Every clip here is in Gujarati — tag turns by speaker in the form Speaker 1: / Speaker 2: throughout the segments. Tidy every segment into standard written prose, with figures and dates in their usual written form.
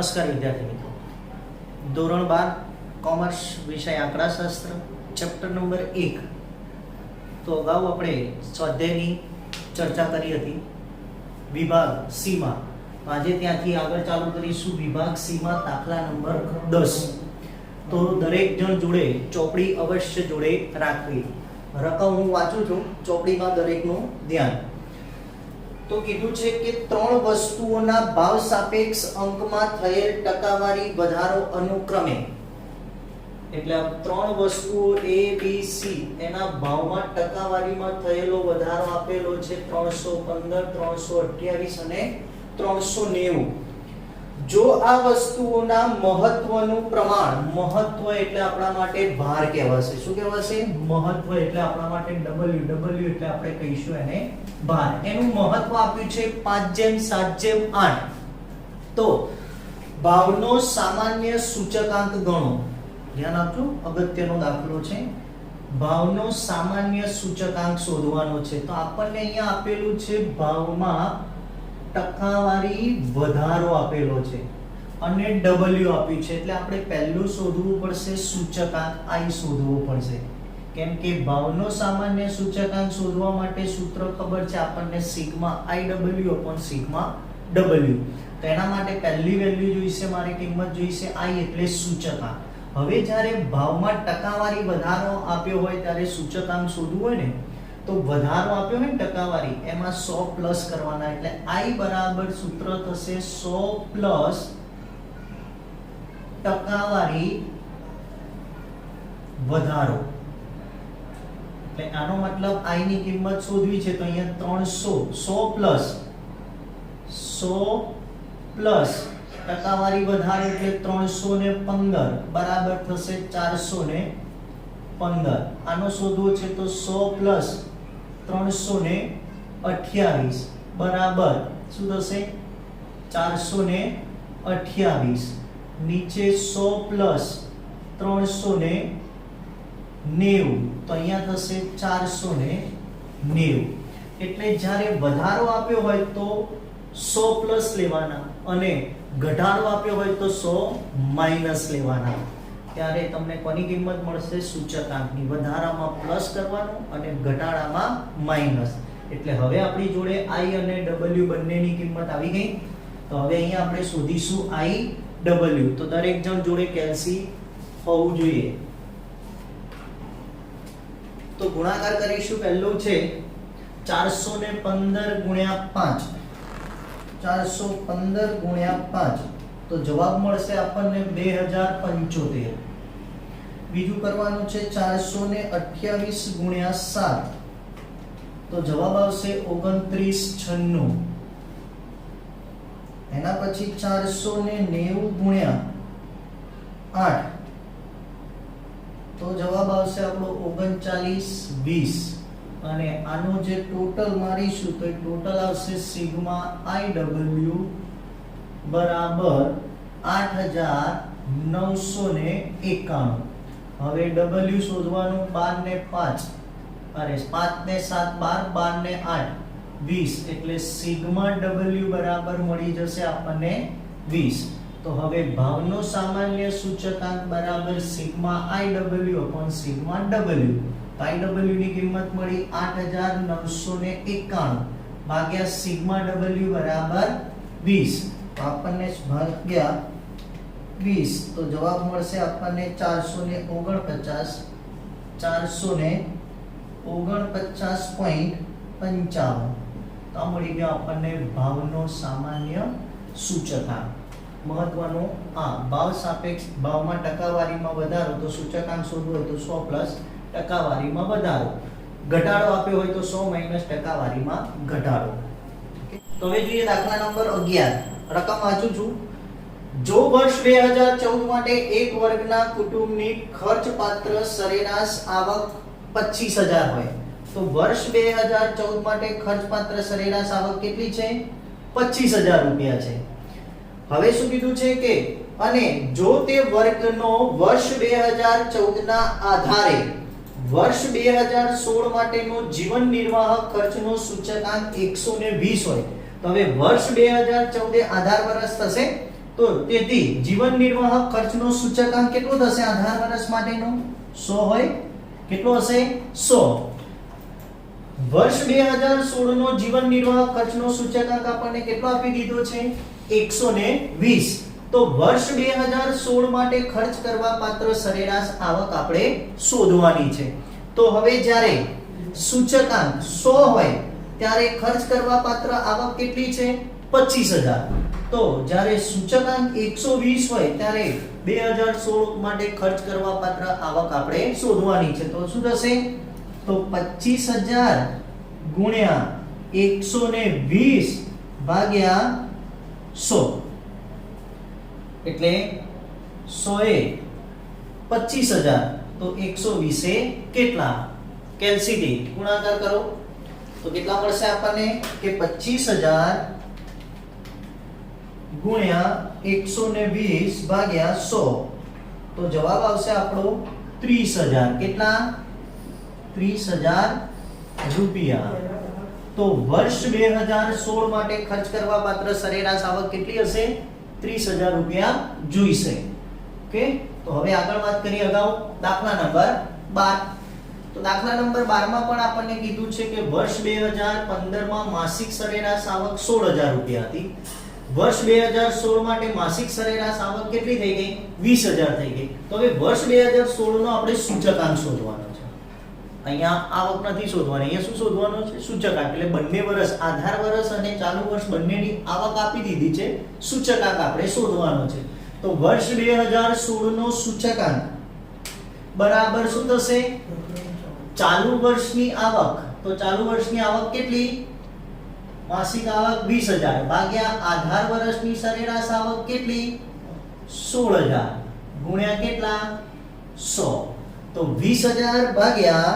Speaker 1: નમસ્કાર વિદ્યાર્થી મિત્રો, ધોરણ 12 કોમર્સ વિષય આંકડાશાસ્ત્ર ચેપ્ટર નંબર 1. તો અગાઉ આપણે સ્વાધ્યાયની ચર્ચા કરી હતી વિભાગ સી માં. આજે ત્યાંથી આગળ ચાલુ કરીશું વિભાગ સી માં દાખલા નંબર 10. તો દરેક જણ જોડે ચોપડી અવશ્ય જોડે રાખવી. રકમ હું વાંચું છું, ચોપડીમાં દરેકનું ધ્યાન. તો કીધું છે કે ત્રણ વસ્તુઓના ભાવ સાપેક્ષ અંકમાં થયેલ ટકાવારી વધારો અનુક્રમે, એટલે આ ત્રણ વસ્તુઓ A B C એના ભાવમાં ટકાવારીમાં થયેલો વધારો આપેલો છે 315, 328 અને 390. જો આ વસ્તુઓના મહત્વનું પ્રમાણ, મહત્વ એટલે આપણા માટે ભાર કહેવાશે. શું કહેવાશે? મહત્વ એટલે આપણા માટે W એટલે આપણે કહીશું એને ભાર. એનું મહત્વ આપ્યું છે 5:7:8. તો ભાવનો સામાન્ય સૂચકાંક ગણો. ધ્યાન આપજો, અગત્યનો દાખલો છે. ભાવનો સામાન્ય સૂચકાંક શોધવાનો છે. તો આપણને અહીંયા આપેલું છે ભાવમાં ટકાવારી વધારો આપેલો છે અને W આપ્યું છે, એટલે આપણે પહેલું શોધવું પડશે સૂચકાંક I શોધવો પડશે. કેમ કે ભાવનો સામાન્ય સૂચકાંક શોધવા માટે સૂત્ર ખબર છે આપણને sigma IW upon sigma W. તો એના માટે પહેલી વેલ્યુ જોઈશે, મારી કિંમત જોઈશે I એટલે સૂચકાંક. હવે જ્યારે ભાવમાં ટકાવારી વધારો આપ્યો હોય ત્યારે સૂચકાંક શોધવું હોય ને, તો વધારો આપ્યો હોય ને ટકાવારી, એમાં 100 પ્લસ કરવાના, એટલે I બરાબર સૂત્ર થશે 100 પ્લસ ટકાવારી વધારો. એટલે આનો મતલબ I ની કિંમત શોધવી છે, તો અહીંયા 300 100 પ્લસ ટકાવારી વધારો એટલે 315 બરાબર થશે 415. આનો શોધવો છે તો 100 પ્લસ 328 બરાબર શું થશે? 428. નીચે 100 પ્લસ 390, તો અહીંયા થશે 490. એટલે જ્યારે વધારો આપ્યો હોય તો 100 પ્લસ લેવાના અને ઘટાડો આપ્યો હોય તો 100 માઈનસ લેવાના. ત્યારે તમને કોની કિંમત મળશે? સૂચકાંકની. વધારામાં પ્લસ કરવાનું અને ઘટાડામાં માઈનસ. એટલે હવે આપણી જોડે I અને W બંનેની કિંમત આવી ગઈ. તો હવે અહીંયા આપણે શોધીશું IW. તો દરેક જણ જોડે કેલ્સી હોવું જોઈએ. તો ગુણાકાર કરીશું. પહેલું છે 415 ગુણ્યા 5. 415 ગુણ્યા 5, તો જવાબ મળશે આપણને 2075. બીજું કરવાનું છે 428 ગુણ્યા 7, તો જવાબ આવશે 2996. એના પછી 490 ગુણ્યા 8, તો જવાબ આવશે આપણો 3920. અને આનો જે ટોટલ મારીશું તો ટોટલ આવશે સિગ્મા IW બરાબર 8991. હવે W શોધવાનું 12 ને 5, અરે 5 ને 7 12, 12 ને 8 20, એટલે સિગ્મા W બરાબર મળી જશે આપણને 20. તો હવે ભાવનો સામાન્ય સૂચકાંક બરાબર sigma IW upon sigma W. IW ની કિંમત મળી 8991 ભાગ્યા સિગ્મા W બરાબર 20. તો આપણને ભાગ્યા 20, તો જવાબ મળશે આપણને 449. 449.55. તો આ મળી ગયો આપણને ભાવનો સામાન્ય સૂચકાંક. મહત્વનો આ ભાવ સાપેક્ષ, ભાવમાં ટકાવારીમાં વધારો, તો સૂચકાંક શોધવું હોય તો 100 પ્લસ ટકાવારીમાં વધારો, ઘટાડો આપ્યો હોય તો 100 માઈનસ ટકાવારીમાં ઘટાડો. તો હવે જોઈએ દાખલા નંબર 11. રકમ વાંચું છું. જો વર્ષ 2014 માટે એક વર્ગના કુટુંબની ખર્ચપાત્ર સરેરાશ આવક 25000 હોય, તો વર્ષ 2014 માટે ખર્ચપાત્ર સરેરાશ આવક કેટલી છે? 25000 રૂપિયા છે. હવે શું કીધું છે કે અને જો તે વર્ગનો વર્ષ 2014 ના આધારે વર્ષ 2016 માટેનો જીવન નિર્વાહ ખર્ચનો સૂચકાંક 120 હોય, તો હવે વર્ષ 2014 આધાર વર્ષ થશે, તો તો તેથી જીવન નિર્વાહ ખર્ચનો સૂચકાંક કેટલો થશે આધાર વર્ષ માટેનો 100 હોય કેટલો હશે 100 વર્ષ 2016 નો જીવન નિર્વાહ ખર્ચનો સૂચકાંક આપણને કેટલો આપી દીધો છે 120 તો વર્ષ 2016 માટે ખર્ચ કરવા પાત્ર સરેરાશ આવક આપણે શોધવાની છે તો હવે જ્યારે સૂચકાંક 100 હોય ત્યારે ખર્ચ કરવા પાત્ર આવક કેટલી છે 25000 તો જ્યારે સૂચકાંક 120 હોય ત્યારે 2016 માટે ખર્ચ કરવા પાત્ર આવક આપણે શોધવાની છે તો શું થશે તો 25000 ગુણ્યા 120 ભાગ્યા 100 એટલે 100 એ 25000 તો 120 એ કેટલા કેલ્સીટી ગુણાકાર કરો તો કેટલા મળશે આપણને કે 25000 ગુણ્યા 120 ભાગ્યા 100 તો જવાબ આવશે આપણો 30000 કેટલા 30000 રૂપિયા તો વર્ષ 2016 માટે ખર્ચ કરવા પાત્ર સરેરાશ આવક કેટલી હશે 30000 રૂપિયા જોઈશે ઓકે તો હવે આગળ વાત કરીએ અગાઉ દાખલા નંબર 12 તો દાખલા નંબર 12 માં પણ આપણને કીધું છે કે વર્ષ 2015 માં માસિક સરેરાશ આવક 16000 રૂપિયા હતી વર્ષ 2016 માટે માસિક સરેરાશ આવક કેટલી થઈ ગઈ 20000 થઈ ગઈ તો હવે વર્ષ 2016 નો આપણે સૂચકાંક શોધવાનો છે અહીંયા આવક નથી શોધવાની અહીંયા શું શોધવાનું છે સૂચકાંક એટલે બંને વર્ષ આધાર વર્ષ અને ચાલુ વર્ષ બંનેની આવક આપી દીધી છે સૂચકાંક આપણે શોધવાનો છે તો વર્ષ 2016 નો સૂચકાંક બરાબર શું થશે ચાલુ વર્ષની આવક તો ચાલુ વર્ષની આવક કેટલી માસિક આવક 20000 ભાગ્યા આધાર વર્ષની સરેરાશ આવક કેટલી 16000 ગુણ્યા કેટલા 100 તો 20000 ભાગ્યા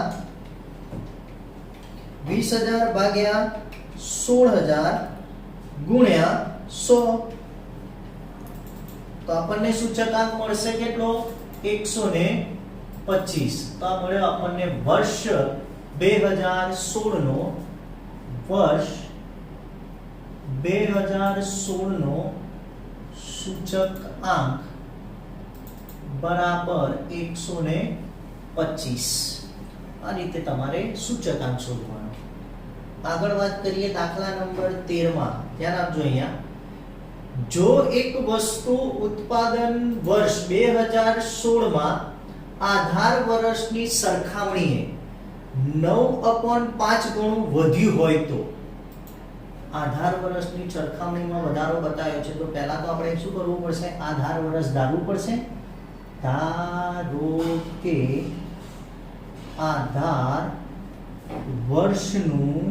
Speaker 1: 16000 ગુણ્યા 100 તો આપણને સૂચકાંક મળશે કેટલો 125 તો આ મળ્યો આપણને વર્ષ 2016 નો વર્ષ 2016 નો સૂચકાંક બરાબર 125 આ રીતે તમારે સૂચકાંક શોધવાનો આગળ વાત કરીએ દાખલા નંબર 13 માં ધ્યાન આપજો અહીંયા જો એક વસ્તુ ઉત્પાદન વર્ષ 2016 માં આધાર વર્ષની સરખામણીએ 9/5 ગણું વધ્યું હોય તો આધાર વર્ષની સરખામણીમાં વધારો બતાવ્યો છે તો પહેલા તો આપણે શું કરવું પડશે આધાર વર્ષ ધારવું પડશે ધારો કે આધાર વર્ષનું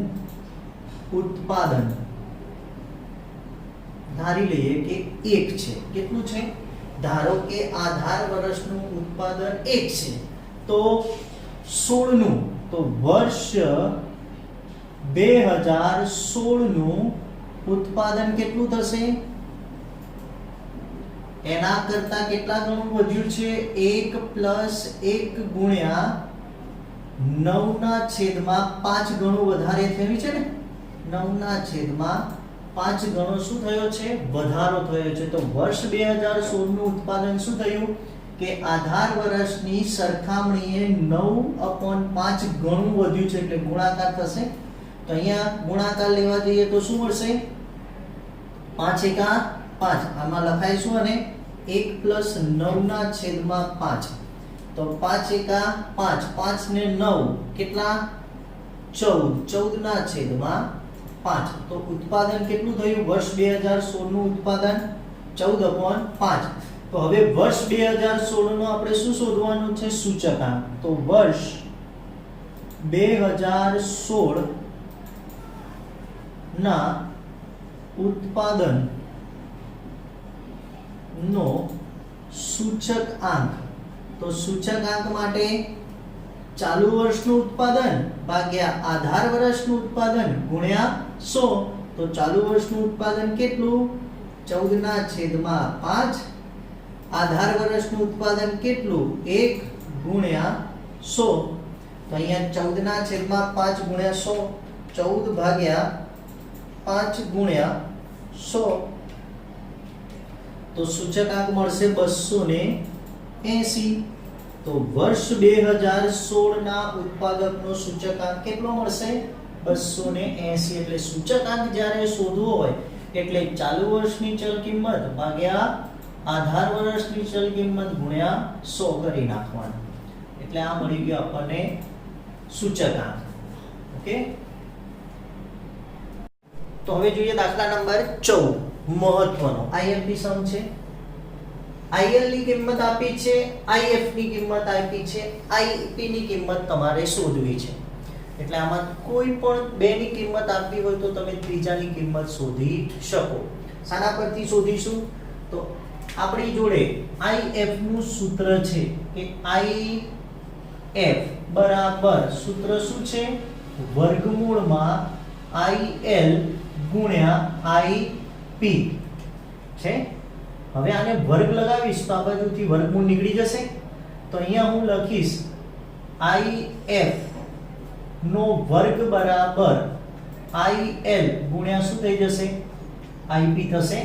Speaker 1: ઉત્પાદન ધારી લઈએ કે 1 છે કેટલું છે ધારો કે આધાર વર્ષનું ઉત્પાદન 1 છે તો 16 નું તો વર્ષ 2016 નું ઉત્પાદન કેટલું થશે એના કરતા કેટલા ગણું વધ્યું છે 1 + 1 ગુણ્યા 9/5 ગણું વધારે થયું છે ને 9/5 ગણો શું થયો છે વધારો થયો છે તો વર્ષ 2016 નું ઉત્પાદન શું થયું કે આધાર વર્ષની સરખામણીએ 9/5 ગણું વધ્યું છે એટલે ગુણાકાર થશે તો અહીંયા ગુણાકાર લેવા જઈએ તો શું મળશે 5 એકા 5 આમાં લખાય શું અને 1 + 9/5 તો 5 એકા 5 5 ને 9 કેટલા 14 તો ઉત્પાદન કેટલું થયું વર્ષ 2016 નું ઉત્પાદન 14/5 તો હવે વર્ષ 2016 નો આપણે શું શોધવાનું છે સૂચકાંક તો વર્ષ 2016 ના ઉત્પાદન નો સૂચકાંક તો સૂચકાંક માટે ચાલુ વર્ષનું ઉત્પાદન ભાગ્યા આધાર વર્ષનું ઉત્પાદન ગુણ્યા 100 તો ચાલુ વર્ષનું ઉત્પાદન કેટલું 14/5 આધાર વર્ષનું ઉત્પાદન કેટલું 1 ગુણ્યા 100 તો અહીંયા 14/5 ગુણ્યા 100 14 ભાગ્યા 5 ગુણ્યા 100 તો સૂચકાંક મળશે 280. તો વર્ષ 2016 ના ઉત્પાદકનો સૂચકાંક કેટલો મળશે? 280. એટલે સૂચકાંક જ્યારે શોધવો હોય એટલે ચાલુ વર્ષની ચલ કિંમત ભાગ્યા આધાર વર્ષની ચલ કિંમત ગુણ્યા 100 કરી નાખવાનું. એટલે આ મળી ગયો આપણને સૂચકાંક. ઓકે, તો હવે જોઈએ દાખલા નંબર 14, મહત્વનો આઈએમપી સમ છે. આઈએલ ની કિંમત આપી છે, આઈએફ ની કિંમત આપી છે, આઈપી ની કિંમત તમારે શોધવી છે. એટલે આમાં કોઈ પણ બે ની કિંમત આપવી હોય તો તમે ત્રીજાની કિંમત શોધી શકો. શાના પરથી શોધીશું? તો આપણી જોડે આઈએફ નું સૂત્ર છે કે આઈએફ બરાબર સૂત્ર શું છે? વર્ગમૂળમાં આઈએલ ગુણ્યા આઈપી છે. હવે આને વર્ગ લગાવીશ તો આ બાજુથી વર્ગમૂળ નીકળી જશે. તો અહીંયા હું લખીશ આઈએફ નો વર્ગ બરાબર આઈએલ ગુણ્યા શું થઈ જશે? આઈપી થશે.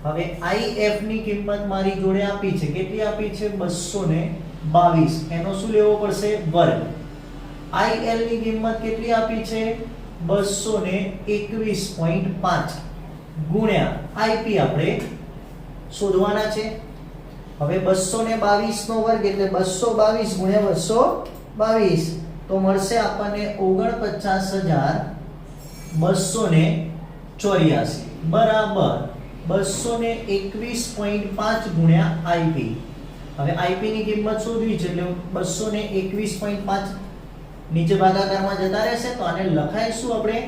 Speaker 1: હવે આઈએફ ની કિંમત મારી જોડે આપી છે. કેટલી આપી છે? 222. એનો શું લેવો પડશે? વર્ગ. આઈએલ ની કિંમત કેટલી આપી છે? 221.5 ગુણ્યા આઈપી આપણે શોધવાના છે. હવે 222 નો વર્ગ એટલે 222 ગુણ્યા 222 તો મળશે આપણને 49,284 બરાબર 221.5 ગુણ્યા આઈપી. હવે આઈપી ની કિંમત શોધવી છે એટલે 221.5 નીચે ભાગાકારમાં જતા રહેશે તો આને લખાઈશું આપણે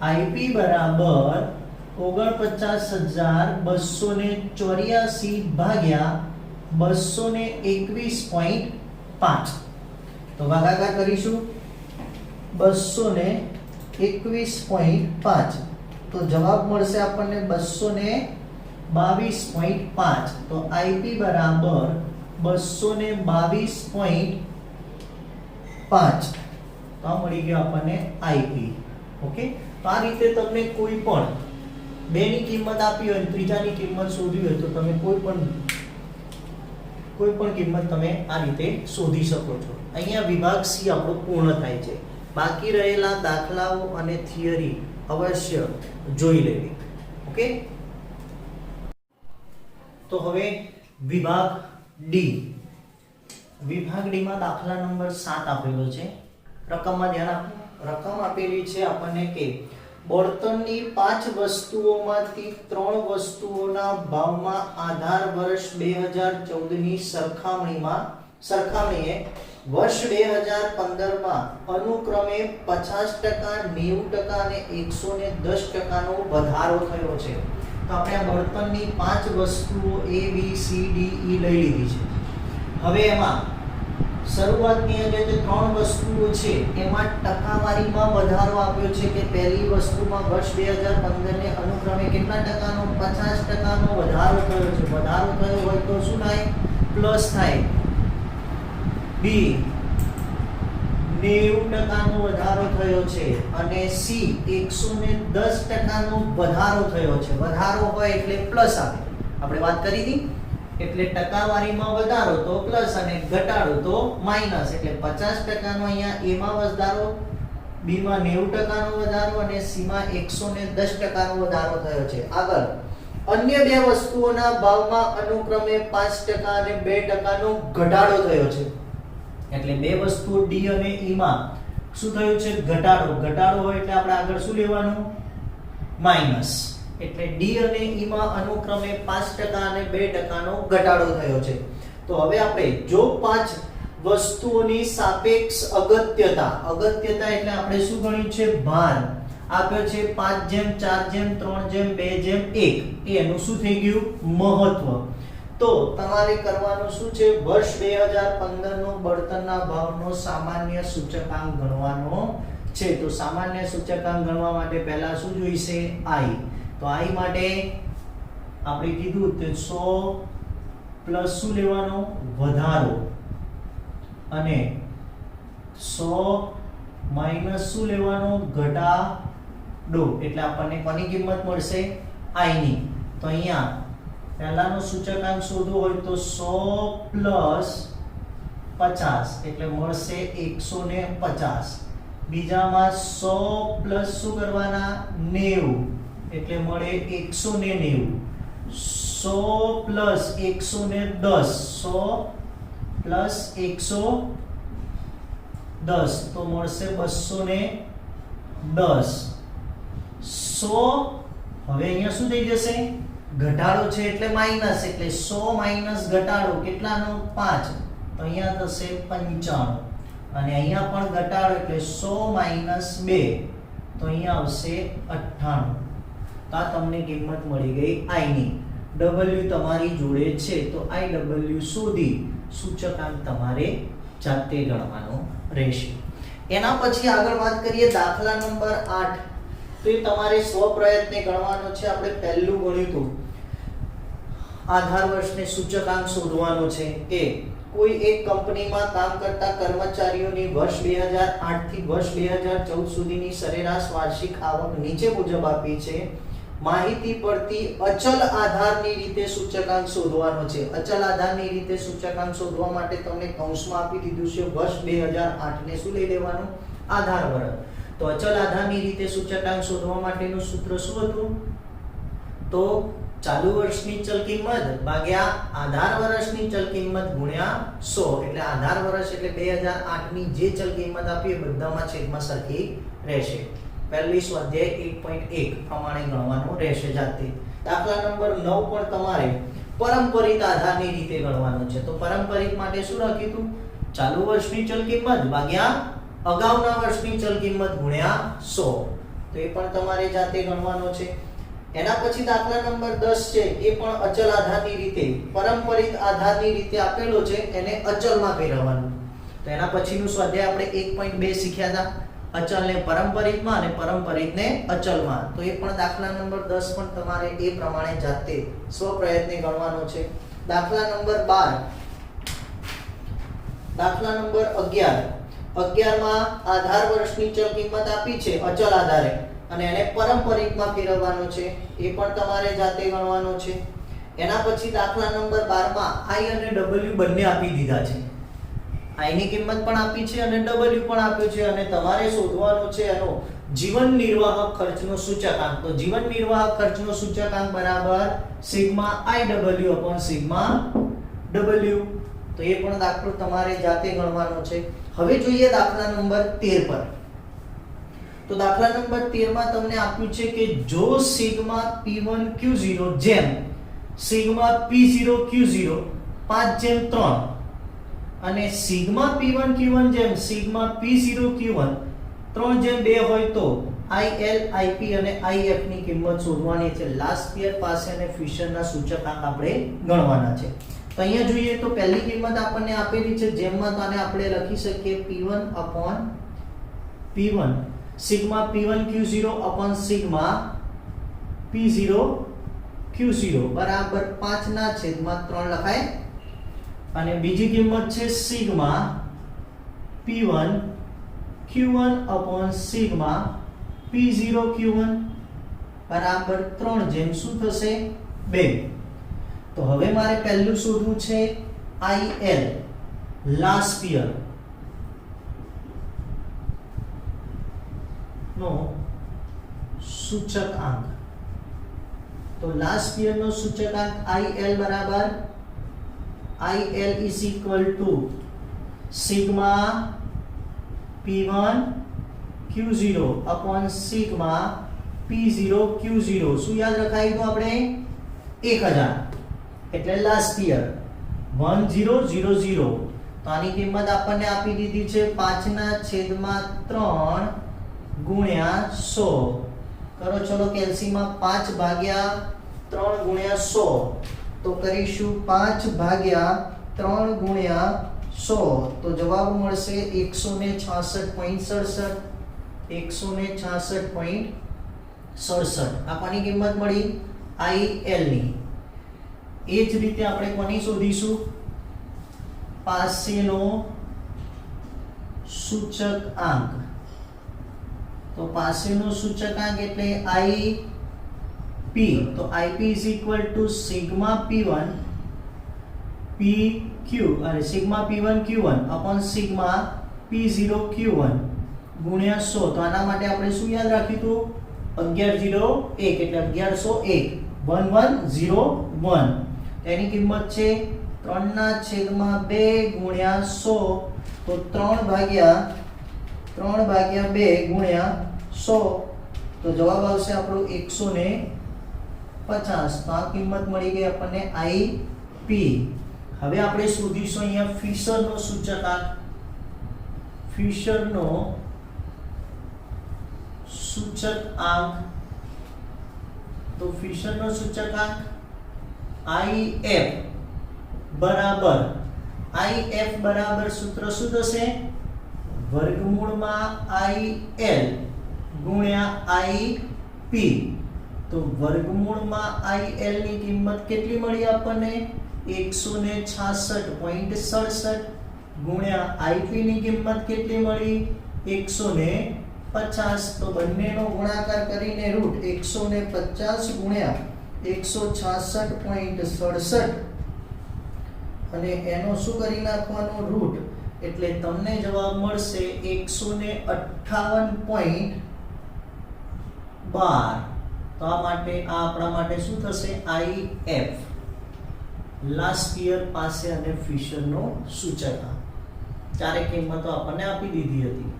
Speaker 1: આઈપી બરાબર 49,284 ભાગ્યા 221.5. તો ભાગાકાર કરીશું 221.5 તો જવાબ મળશે આપણને 222.5. તો આઈપી બરાબર 222.5 તો આ મળી ગયો આપણને આઈપી. ઓકે, તો આ રીતે તમને કોઈ પણ બે ની કિંમત આપી હોય ત્રીજાની કિંમત શોધવી હોય તો તમે કોઈ પણ કિંમત તમે આ રીતે શોધી શકો છો. અહીંયા વિભાગ સી આપણો પૂર્ણ થાય છે. બાકી રહેલા દાખલાઓ અને થિયરી અવશ્ય જોઈ લેવી. ઓકે, તો હવે વિભાગ ડી. વિભાગ ડી માં દાખલા નંબર 7 આપેલો છે. રકમમાં ધ્યાન આપો. રકમ આપેલી છે આપણને કે બળતણની 5 વસ્તુઓમાંથી 3 વસ્તુઓના ભાવમાં આધાર વર્ષ 2014 ની સરખામણીએ વર્ષ 2015 માં અનુક્રમે 50%, 90% અને 110% નો વધારો થયો છે. તો આપણે આ બળતણની 5 વસ્તુઓ A B C D E લઈ લીધી છે. હવે એમાં શરૂઆતની અંદર જે 3 વસ્તુઓ છે એમાં ટકાવારીમાં વધારો આપ્યો છે કે પહેલી વસ્તુમાં વર્ષ 2015 ને અનુક્રમે કેટલા ટકાનો? 50% નો વધારો થયો છે. વધારો થયો હોય તો શું થાય? પ્લસ થાય. B 90% નો વધારો થયો છે અને C 110% નો વધારો થયો છે. વધારો હોય એટલે પ્લસ આવે. આપણે વાત કરી હતી. એટલે ટકાવારીમાં વધારો તો પ્લસ અને ઘટાડો તો માઈનસ. એટલે 50% નો અહીંયા A માં વધારો, B માં 90% નો વધારો અને C માં 110% નો વધારો થયો છે. આગળ અન્ય બે વસ્તુઓના ભાવમાં અનુક્રમે 5% અને 2% નો ઘટાડો થયો છે. એટલે બે વસ્તુઓ D અને E માં શું થયું છે? ઘટાડો. ઘટાડો હોય એટલે આપણે આગળ શું લેવાનું? માઈનસ. એટલે D અને E માં અનુક્રમે 5% અને 2% નો ઘટાડો થયો છે. તો હવે આપણે જો 5 વસ્તુઓની સાપેક્ષ અગત્યતા એટલે આપણે શું ગણ્યું છે? ભાર આપ્યો છે 5:4:3:2:1 એનું શું થઈ ગયું? મહત્વ. તો તમારે કરવાનું શું છે? વર્ષ 2015 નો બળતણના ભાવનો સામાન્ય સૂચકાંક ગણવાનો છે. તો સામાન્ય સૂચકાંક ગણવા માટે પહેલા શું જોઈશે? I. તો I માટે આપણે કીધું કે 100 પ્લસ શું લેવાનો? વધારો અને 100 માઈનસ શું લેવાનો? ઘટાડો. એટલે આપણને કોની કિંમત મળશે? I ની. તો અહીંયા પહેલાનો સૂચકાંક શોધવો હોય તો 100 પ્લસ 50 એટલે મળશે 150. બીજામાં 100 પ્લસ શું કરવાના 90 એટલે મળે 190. 100 પ્લસ 110 100 પ્લસ 110 તો મળશે 210. 100 હવે અહીંયા શું થઈ જશે ઘટાડો છે એટલે માઈનસ એટલે 100 માઈનસ ઘટાડો કેટલાનો 5 તો અહીંયા થશે 95 અને અહીંયા પણ ઘટાડો એટલે 100 માઈનસ 2 તો અહીંયા આવશે 98. તો આ તમને કિંમત મળી ગઈ i ની. w તમારી જોડે છે તો iw શોધી સૂચકાંક તમારે જાતે ગણવાનો રહેશે. એના પછી આગળ વાત કરીએ દાખલા નંબર 8. તો એ તમારે સ્વપ્રયત્ને ગણવાનો છે. આપણે પહેલું ગણ્યું હતું આધાર વર્ષને સૂચકાંક શોધવાનો છે કે કોઈ એક કંપનીમાં કામ કરતા કર્મચારીઓની વર્ષ 2008 થી વર્ષ 2014 સુધીની સરેરાશ વાર્ષિક આવક નીચે મુજબ આપી છે. માહિતી પરથી અચલ આધારની રીતે સૂચકાંક શોધવાનો છે. અચલ આધારની રીતે સૂચકાંક શોધવા માટે તમને કૌંસમાં આપી દીધું છે વર્ષ 2008 ને શું લઈ લેવાનું આધાર વર્ષ. તો અચલ આધારની રીતે સૂચકાંક શોધવા માટેનું સૂત્ર શું હતું તો ચાલુ વર્ષની ચલ કિંમત ભાગ્યા આધાર વર્ષની ચલ કિંમત ગુણ્યા 100 એટલે આધાર વર્ષ એટલે 2008 ની જે ચલ કિંમત આપી એ બધામાં છેદમાં સરખી રહેશે. પહેલી સ્વાધ્યાય 1.1 પ્રમાણે ગણવાનું રહેશે જાતે. દાખલા નંબર 9 પણ તમારે પરંપરિત આધારની રીતે ગણવાનો છે. તો પરંપરિત માટે શું લખ્યું હતું ચાલુ વર્ષની ચલ કિંમત ભાગ્યા અગાઉના વર્ષની ચલ કિંમત ગુણ્યા 100. તો એ પણ તમારે જાતે ગણવાનો છે. એના પછી દાખલા નંબર 10 છે એ પણ અચલ આધારની રીતે પરંપરિત આધારની રીતે આપેલો છે એને અચલમાં ફેરવવાનું. તો એના પછીનું સ્વાધ્યાય આપણે 1.2 શીખ્યા હતા અચલને પરંપરિતમાં અને પરંપરિતને અચલમાં. તો એ પણ દાખલા નંબર 10 પણ તમારે એ પ્રમાણે જાતે સ્વપ્રયત્ને ગણવાનો છે. દાખલા નંબર 12 દાખલા નંબર 11 માં આધાર વર્ષની ચલ કિંમત આપી છે અચલ આધારે અને એને પરંપરિતમાં ફેરવવાનો છે. એ પણ તમારે જાતે ગણવાનો છે. એના પછી દાખલા નંબર 12 માં i અને w બંને આપી દીધા છે. i ની કિંમત પણ આપી છે અને w પણ આપ્યું છે અને તમારે શોધવાનો છે એનો જીવન નિર્વાહ ખર્ચનો સૂચકાંક. તો જીવન નિર્વાહ ખર્ચનો સૂચકાંક બરાબર sigma iw upon sigma w. તો એ પણ દાખલો તમારે જાતે ગણવાનો છે. હવે જોઈએ દાખલા નંબર 13 પર. તો દાખલા નંબર 13 માં તમને આપ્યું છે કે જો સિગ્મા p1 q0 જેમ સિગ્મા p0 q0 5/3 અને સિગ્મા p1 q1 જેમ સિગ્મા p0 q1 3/2 હોય તો IL IP અને IF ની કિંમત શોધવાની છે. લાસ્ટ યર પાસે અને ફિશરના સૂચકાંક આપણે ગણવાના છે. તો અહીંયા જોઈએ તો પહેલી કિંમત આપણને આપેલી છે જેમમાં તો આને આપણે લખી શકીએ p1 upon p1 sigma p1 q0 upon sigma p0 q0 બરાબર 5/3 લખાય. અને બીજી કિંમત છે sigma p1 q1 upon sigma p0 q1 બરાબર 3 જેમ શું થશે 2. તો હવે મારે પહેલું શોધવું છે IL લાસ્ટ યર નો સૂચકાંક. તો લાસ્ટ યર નો સૂચકાંક IL બરાબર IL is equal to sigma p1 q0 upon sigma p0 q0. શું યાદ રખાયું તો આપણે 1000 એટલે લાસ્ટ યર 1000. તો આની કિંમત આપણને આપી દીધી છે 5/3 ગુણ્યા 100. કરો ચલો કેલ્સીમાં 5/3 ગુણ્યા 100 તો કરીશું 5/3 ગુણ્યા 100 તો જવાબ મળશે 166.67. 166.67 આની કિંમત મળી IL ની. એ જ રીતે આપણે કોની શોધીશું પાસેનો સૂચકાંક. તો પાસેનો સૂચકાંક એટલે P તો IP is equal to sigma P1 PQ અને sigma P1 Q1 upon sigma P0 Q1 ગુણ્યા 100 તો આના માટે આપણે શું યાદ રાખ્યું હતું 1101 એટલે 1101 1101 તેની કિંમત છે 3/2 ગુણ્યા 100 તો 3/2 ગુણ્યા 100 તો જવાબ આવશે આપણો 150 તો આ કિંમત મળી ગઈ આપણને IP હવે આપણે શોધીશું અહીંયા ફિશરનો સૂચકાંક ફિશરનો સૂચકાંક તો ફિશરનો સૂચકાંક IF બરાબર સૂત્ર શું થશે વર્ગમૂળમાં IL ગુણ્યા IP તો વર્ગમૂળમાં IL ની કિંમત કેટલી મળી આપણને 166.67 ગુણ્યા IP ની કિંમત કેટલી મળી 150 તો બંનેનો ગુણાકાર કરીને રૂટ 150 ગુણ્યા 166.67 અને એનો શું કરી નાખવાનો રૂટ એટલે તમને જવાબ મળશે 158.12 તો આ માટે આ આપણા માટે શું થશે IF લાસ્ટ યર પાસે અને ફિશરનો સૂચકાંક ચારે કિંમતો આપણને આપી દીધી હતી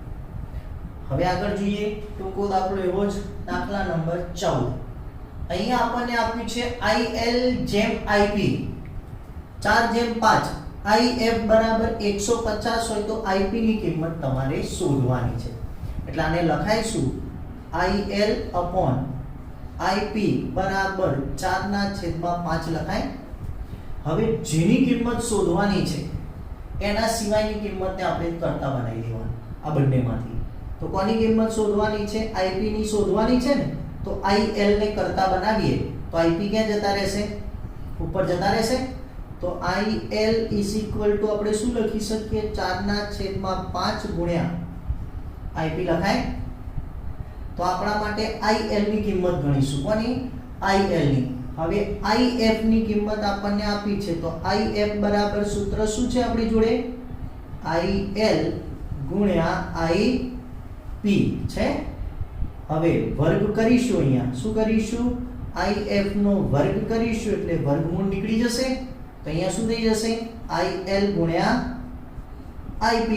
Speaker 1: હવે આગળ જોઈએ ટૂંકો દાખલો એવો જ દાખલા નંબર 14 અહીંયા આપણને આપ્યું છે IL જેમ IP 4 જેમ 5 IF બરાબર 150 હોય તો IP ની કિંમત તમારે શોધવાની છે એટલે આને લખાઈશું IL upon IP બરાબર 4/5 લખાય હવે જેની કિંમત શોધવાની છે એના સિવાયની કિંમતને આપણે કરતા બનાવી દેવાની આ બંનેમાંથી તો કોની કિંમત શોધવાની છે IP ની શોધવાની છે ને તો IL ને કરતા બનાવીએ તો IP ક્યાં જતા રહેશે ઉપર જતા રહેશે તો IL is equal to આપણે શું લખી શકીએ 4/5 ગુણ્યા IP લખાય તો આપણા માટે IL ની કિંમત ગણીશું કોની IL ની હવે IF ની કિંમત આપણને આપી છે તો IF બરાબર સૂત્ર શું છે આપણી જોડે IL ગુણ્યા IP છે હવે વર્ગ કરીશું અહીંયા શું કરીશું IF નો વર્ગ કરીશું એટલે વર્ગમૂળ નીકળી જશે તો અહીંયા શું થઈ જશે IL ગુણ્યા IP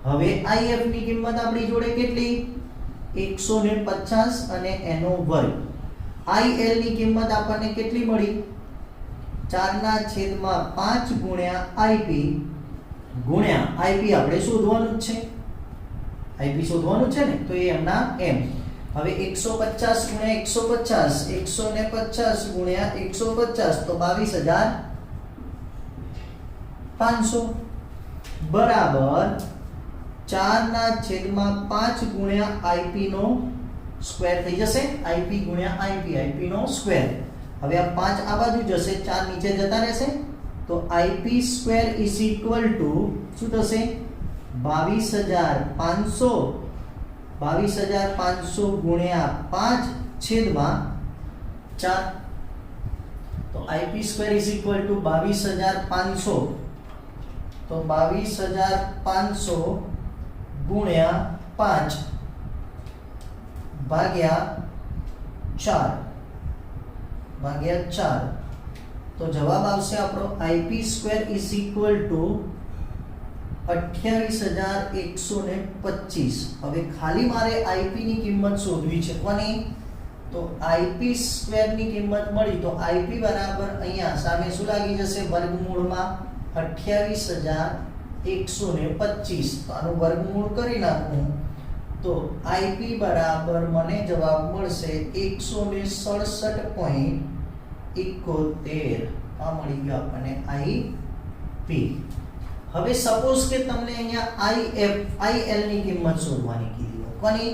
Speaker 1: હવે IF ની કિંમત આપણી જોડે કેટલી 150 અને એનો વર્ગ IL ની કિંમત આપણને કેટલી મળી 4/5 ગુણ્યા IP ગુણ્યા IP આપણે શોધવાનું જ છે IP શોધવાનું છે ને તો એ એમના એમ હવે 150 ગુણ્યા 150 ગુણ્યા 150 તો 22500 બરાબર 4/5 ગુણ્યા IP નો સ્ક્વેર થઈ જશે IP ગુણ્યા IP નો સ્ક્વેર હવે આ 5 આ બાજુ જશે 4 નીચે જતા રહેશે તો IP square is equal to શું થશે 22500 ગુણ્યા 5/4 તો IP square is equal to 22500 તો 22500 ગુણ્યા 5 ભાગ્યા 4 તો જવાબ આવશે આપણો IP square is equal to 28125 હવે ખાલી મારે IP ની કિંમત શોધવી છે કોની તો IP સ્ક્વેર ની કિંમત મળી તો IP બરાબર અહીંયા સામે શું લાગી જશે વર્ગમૂળમાં 28125 તો આનું વર્ગમૂળ કરી નાખું તો IP બરાબર મને જવાબ મળશે 167.71 આ મળી ગયો આપણને IP હવે સપોઝ કે તમને અહીંયા IL ની કિંમત શોધવાની કીધી હોય કોની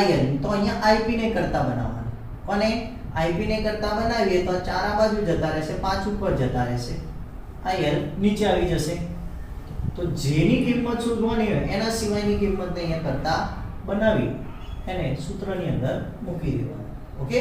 Speaker 1: IL તો અહીંયા IP ને કરતા બનાવવાનું કોને IP ને કરતા બનાવીએ તો 4 આ બાજુ જતા રહેશે 5 ઉપર જતા રહેશે IL નીચે આવી જશે તો જેની કિંમત શોધવાની હોય એના સિવાયની કિંમતને અહીંયા કરતા બનાવી એને સૂત્રની અંદર મૂકી દેવાનું ઓકે